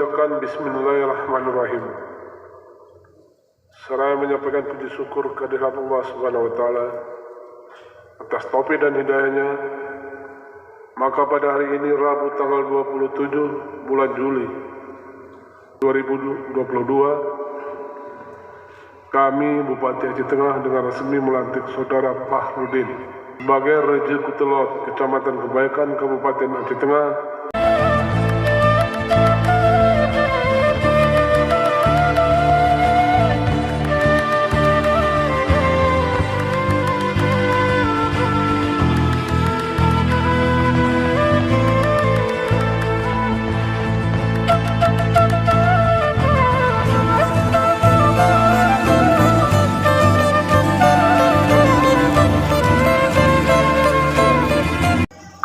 membacakan Bismillahirrahmanirrahim. Seraya menyampaikan puji syukur kehadirat Allah Subhanahu wa Ta'ala atas taufik dan hidayahnya. Maka pada hari ini Rabu tanggal 27 bulan Juli 2022, kami Bupati Aceh Tengah dengan resmi melantik Saudara Fahrudin sebagai Raja Kutelot, Kecamatan Kebaikan, Kabupaten Aceh Tengah.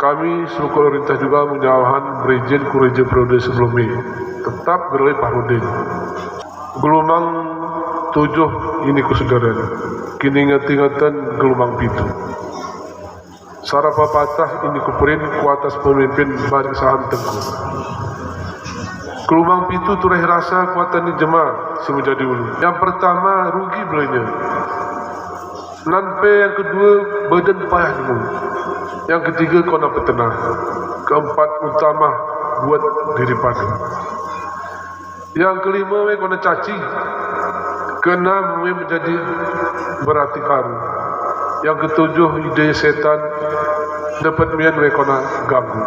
Kami seluruh pemerintah juga menyawahan Brigjen Kureja periode sebelumnya tetap beroleh Fahrudin. Gelombang 7 ini kusudaran, kini ingat-ingatan gelombang 7. Sarapa patah ini kuperin ku atas pemimpin barisan Tengku. Gelombang 7 tureh rasa kuatan di jemaah si menjadi ulu. Yang pertama rugi belanya. Nanpe yang kedua badan payah dulu. Yang ketiga kona petenang. Keempat utama buat diri pada. Yang kelima kona caci. Keenam menjadi berarti karu. Yang ketujuh ide setan dapat mian kona ganggu.